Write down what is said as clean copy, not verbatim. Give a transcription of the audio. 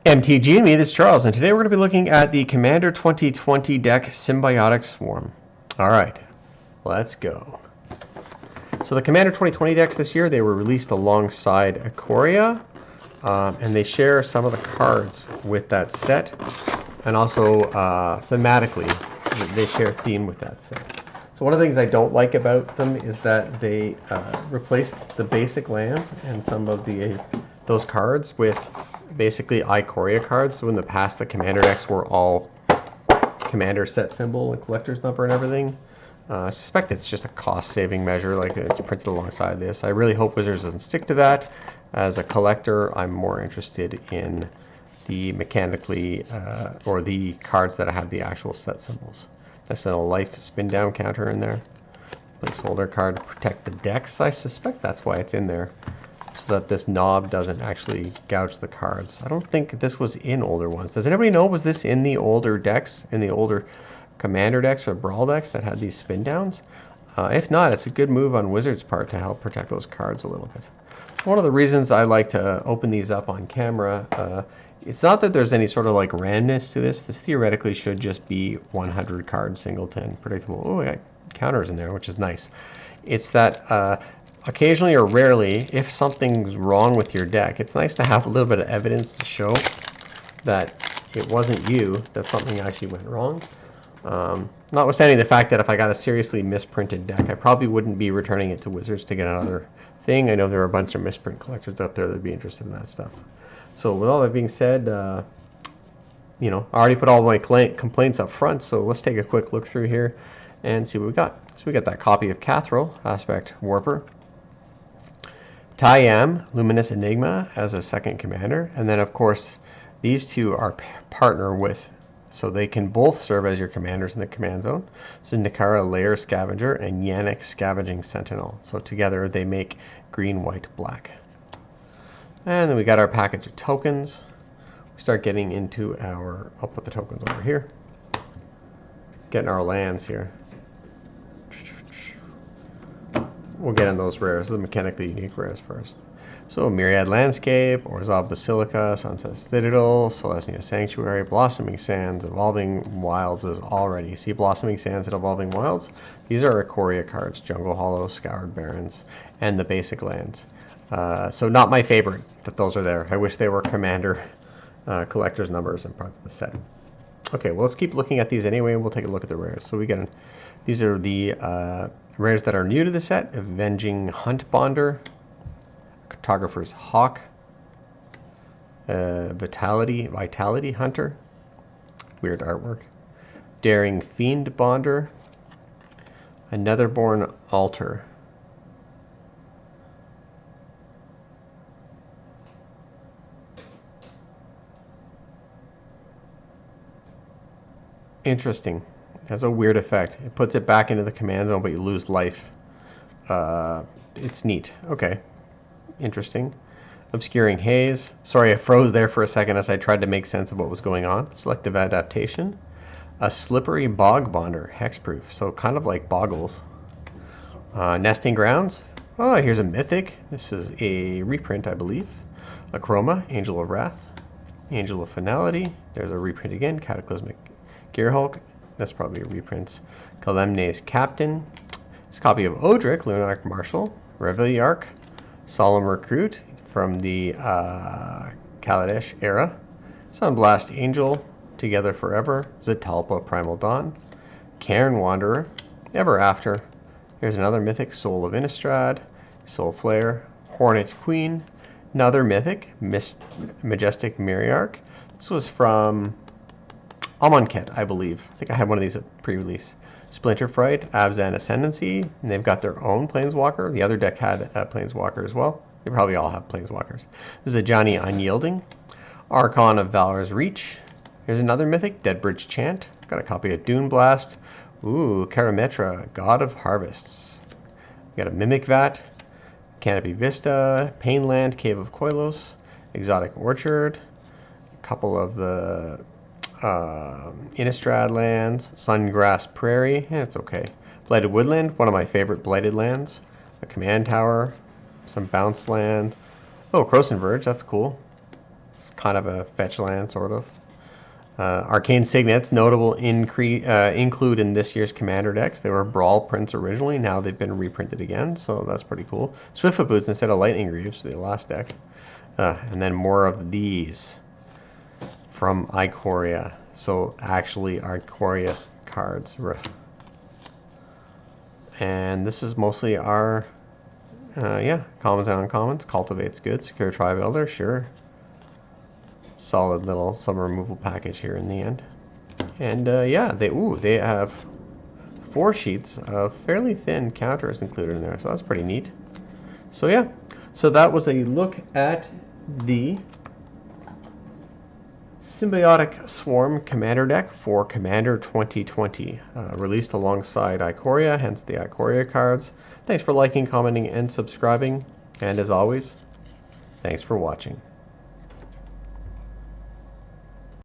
MTG and me, this is Charles, and today we're going to be looking at the Commander 2020 deck Symbiotic Swarm. Alright, let's go. So the Commander 2020 decks this year, they were released alongside Ikoria, and they share some of the cards with that set, and also thematically, they share theme with that set. So one of the things I don't like about them is that they replaced the basic lands and some of those cards with basically Ikoria cards. So in the past, the Commander decks were all Commander set symbol and collector's number and everything. I suspect it's just a cost-saving measure, like it's printed alongside this. I really hope Wizards doesn't stick to that. As a collector, I'm more interested in the mechanically, or the cards that have the actual set symbols. There's a life spin down counter in there. Placeholder card to protect the decks. I suspect that's why it's in there, so that this knob doesn't actually gouge the cards. I don't think this was in older ones. Does anybody know, was this in the older decks, in the older Commander decks or Brawl decks that had these spin downs? If not, it's a good move on Wizards' part to help protect those cards a little bit. One of the reasons I like to open these up on camera, it's not that there's any sort of like randomness to this. This theoretically should just be 100 card singleton, predictable. Oh, I got counters in there, which is nice. It's that occasionally or rarely, if something's wrong with your deck, it's nice to have a little bit of evidence to show that it wasn't you, that something actually went wrong. Notwithstanding the fact that if I got a seriously misprinted deck, I probably wouldn't be returning it to Wizards to get another thing. I know there are a bunch of misprint collectors out there that'd be interested in that stuff. So with all that being said, you know, I already put all my complaints up front, so let's take a quick look through here and see what we got. So we got that copy of Cathril, Aspect Warper, Tyam, Luminous Enigma as a second commander, and then of course these two are partner with, so they can both serve as your commanders in the command zone. So Nikara, Lair Scavenger, and Yannick, Scavenging Sentinel. So together they make green, white, black. And then we got our package of tokens. We start getting into our, I'll put the tokens over here, getting our lands here. We'll get in those rares, the mechanically unique rares first. So Myriad Landscape, Orzhov Basilica, Sunset Citadel, Celestia Sanctuary, Blossoming Sands, Evolving Wilds is already. See Blossoming Sands and Evolving Wilds? These are Ikoria cards, Jungle Hollow, Scoured Barrens, and the basic lands. So not my favorite that those are there. I wish they were Commander collector's numbers and parts of the set. Okay, well let's keep looking at these anyway, and we'll take a look at the rares. So we get, these are the rares that are new to the set: Avenging Hunt Bonder, Cartographer's Hawk, Vitality Hunter, weird artwork, Daring Fiend Bonder, a Netherborn Altar. Interesting. It has a weird effect. It puts it back into the command zone, but you lose life. It's neat. Okay. Interesting. Obscuring Haze. Sorry, I froze there for a second as I tried to make sense of what was going on. Selective Adaptation. A Slippery Bog Bonder. Hexproof. So kind of like Boggles. Nesting Grounds. Oh, here's a Mythic. This is a reprint, I believe. Achroma. Angel of Wrath. Angel of Finality. There's a reprint again. Cataclysmic Gearhulk. That's probably a reprint. Kalemne's Captain. This copy of Odric, Lunarch Marshal. Reveliarch. Solemn Recruit from the Kaladesh era. Sunblast Angel, Together Forever. Zetalpa, Primal Dawn. Cairn Wanderer, Ever After. Here's another Mythic, Soul of Innistrad. Soul Flare. Hornet Queen. Another Mythic, Majestic Myriarch. This was from Amonkhet, I believe. I think I had one of these at pre-release. Splinter Fright, Abzan Ascendancy, and they've got their own Planeswalker. The other deck had a Planeswalker as well. They probably all have Planeswalkers. This is a Johnny Unyielding. Archon of Valor's Reach. Here's another Mythic, Deadbridge Chant. Got a copy of Dune Blast. Ooh, Karametra, God of Harvests. We got a Mimic Vat, Canopy Vista, Painland, Cave of Koilos, Exotic Orchard, a couple of the Innistrad lands, Sungrass Prairie, it's okay. Blighted Woodland, one of my favorite blighted lands. A Command Tower, some Bounce Land. Oh, Croson Verge, that's cool. It's kind of a fetch land, sort of. Arcane Signets, notable include in this year's Commander decks. They were Brawl prints originally, now they've been reprinted again, so that's pretty cool. Swiftfoot Boots instead of Lightning Greaves, the last deck. And then more of these from Ikoria. So actually Ikoria cards. And this is mostly our, yeah, commons and uncommons. Cultivate's good. Secure Tribe Elder, sure. Solid little sub removal package here in the end. And yeah, they have 4 sheets of fairly thin counters included in there, so that's pretty neat. So yeah, so that was a look at the Symbiotic Swarm Commander deck for Commander 2020, released alongside Ikoria, hence the Ikoria cards. Thanks for liking, commenting, and subscribing, and as always, thanks for watching.